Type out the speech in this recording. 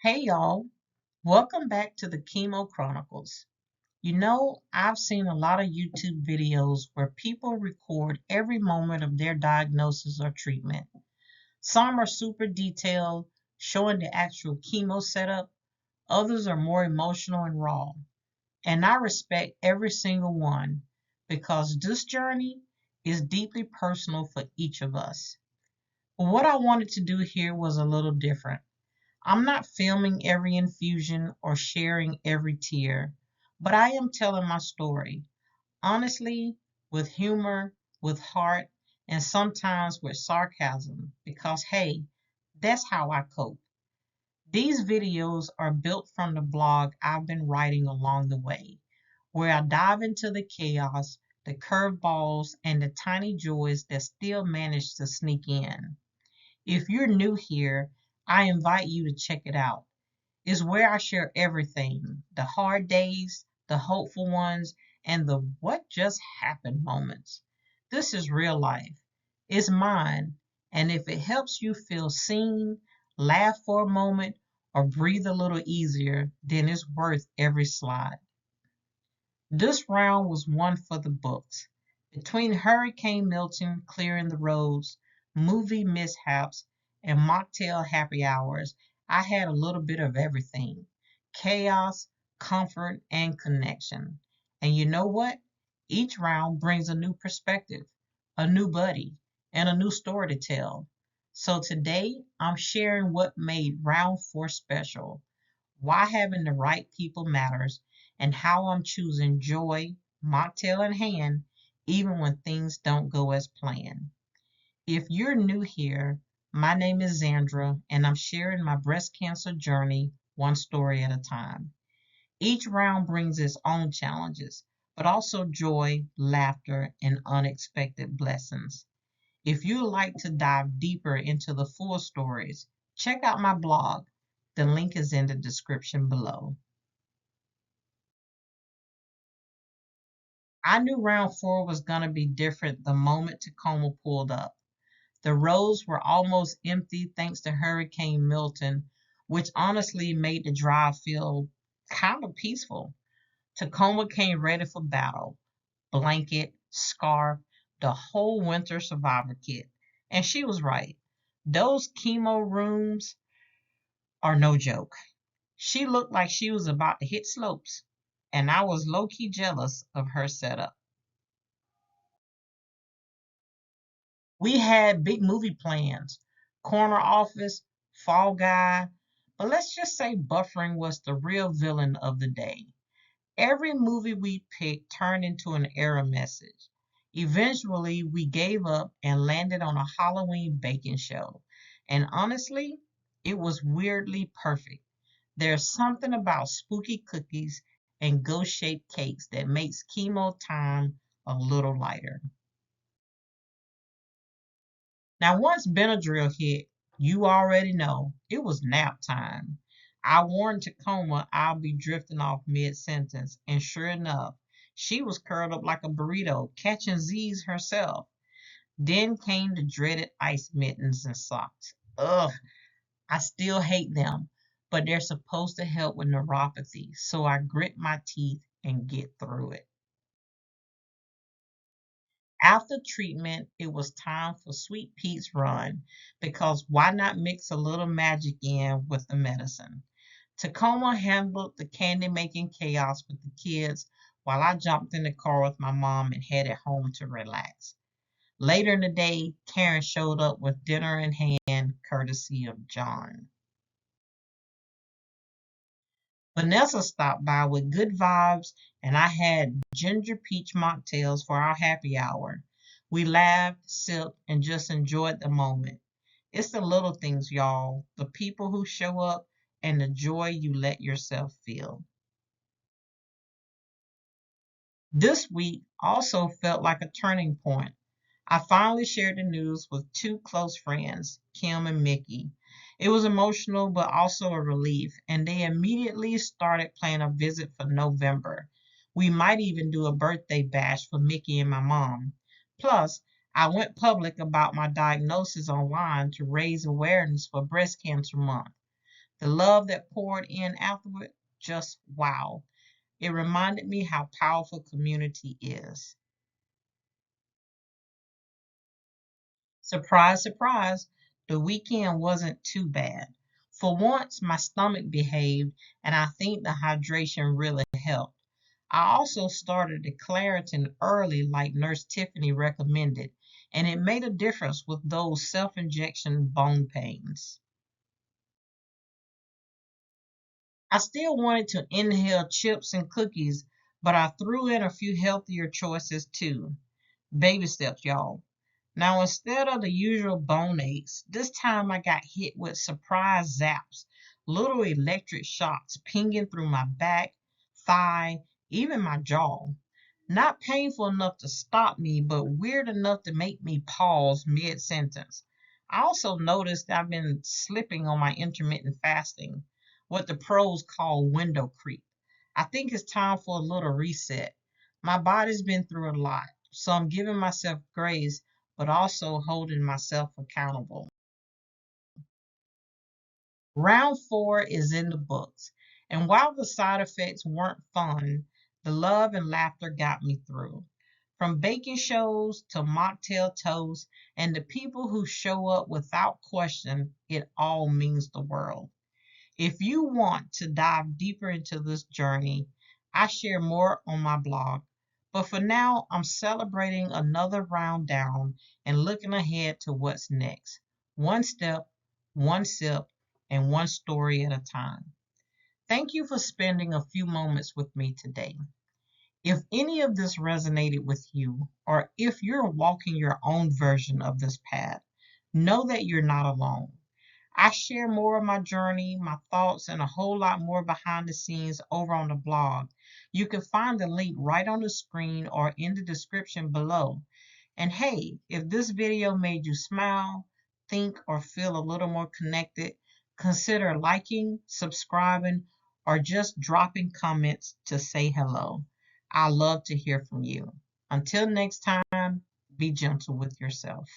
Hey y'all, welcome back to the Chemo Chronicles. I've seen a lot of YouTube videos where people record every moment of their diagnosis or treatment. Some are super detailed, showing the actual chemo setup, others are more emotional and raw. And I respect every single one because this journey is deeply personal for each of us. But what I wanted to do here was a little different. I'm not filming every infusion or sharing every tear, but I am telling my story, honestly, with humor, with heart, and sometimes with sarcasm, because hey, that's how I cope. These videos are built from the blog I've been writing along the way, where I dive into the chaos, the curveballs, and the tiny joys that still manage to sneak in. If you're new here, I invite you to check it out. Is where I share everything, the hard days, the hopeful ones, and the what just happened moments. This is real life. It's mine. And if it helps you feel seen, laugh for a moment, or breathe a little easier, then it's worth every slide. This round was one for the books. Between Hurricane Milton clearing the roads, movie mishaps, and mocktail happy hours, I had a little bit of everything: chaos, comfort, and connection. And you know what? Each round brings a new perspective, a new buddy, and a new story to tell. So today, I'm sharing what made round four special, why having the right people matters, and how I'm choosing joy, mocktail in hand, even when things don't go as planned. If you're new here, my name is Zandra, and I'm sharing my breast cancer journey one story at a time. Each round brings its own challenges, but also joy, laughter, and unexpected blessings. If you'd like to dive deeper into the full stories, check out my blog. The link is in the description below. I knew round four was going to be different the moment Tacoma pulled up. The roads were almost empty thanks to Hurricane Milton, which honestly made the drive feel kind of peaceful. Tacoma came ready for battle: blanket, scarf, the whole winter survivor kit. And she was right. Those chemo rooms are no joke. She looked like she was about to hit slopes, and I was low key jealous of her setup. We had big movie plans, corner office, Fall Guy, but let's just say buffering was the real villain of the day. Every movie we picked turned into an error message. Eventually, we gave up and landed on a Halloween baking show. And honestly, it was weirdly perfect. There's something about spooky cookies and ghost shaped cakes that makes chemo time a little lighter. Now, once Benadryl hit, you already know it was nap time. I warned Tacoma I'll be drifting off mid sentence, and sure enough, she was curled up like a burrito, catching Z's herself. Then came the dreaded ice mittens and socks. Ugh, I still hate them, but they're supposed to help with neuropathy, so I grit my teeth and get through it. After treatment, it was time for Sweet Pete's run because why not mix a little magic in with the medicine? Tacoma handled the candy making chaos with the kids while I jumped in the car with my mom and headed home to relax. Later in the day, Karen showed up with dinner in hand, courtesy of John. Vanessa stopped by with good vibes, and I had ginger peach mocktails for our happy hour. We laughed, sipped, and just enjoyed the moment. It's the little things, y'all, the people who show up, and the joy you let yourself feel. This week also felt like a turning point. I finally shared the news with two close friends, Kim and Mickey. It was emotional but also a relief, and they immediately started planning a visit for November. We might even do a birthday bash for Mickey and my mom. Plus, I went public about my diagnosis online to raise awareness for Breast Cancer Month. The love that poured in afterward, just wow. It reminded me how powerful community is. Surprise, surprise, the weekend wasn't too bad. For once, my stomach behaved, and I think the hydration really helped. I also started the Claritin early, like Nurse Tiffany recommended, and it made a difference with those self injection bone pains. I still wanted to inhale chips and cookies, but I threw in a few healthier choices too. Baby steps, y'all. Now, instead of the usual bone aches, this time I got hit with surprise zaps, little electric shocks pinging through my back, thigh, even my jaw. Not painful enough to stop me, but weird enough to make me pause mid sentence. I also noticed I've been slipping on my intermittent fasting, what the pros call window creep. I think it's time for a little reset. My body's been through a lot, so I'm giving myself grace, but also holding myself accountable. Round four is in the books, and while the side effects weren't fun, the love and laughter got me through. From baking shows to mocktail toast, and the people who show up without question, it all means the world. If you want to dive deeper into this journey, I share more on my blog. But for now, I'm celebrating another round down and looking ahead to what's next. One step, one sip, and one story at a time. Thank you for spending a few moments with me today. If any of this resonated with you, or if you're walking your own version of this path, know that you're not alone. I share more of my journey, my thoughts, and a whole lot more behind the scenes over on the blog. You can find the link right on the screen or in the description below. And hey, if this video made you smile, think, or feel a little more connected, consider liking, subscribing, or just dropping comments to say hello. I love to hear from you. Until next time, be gentle with yourself.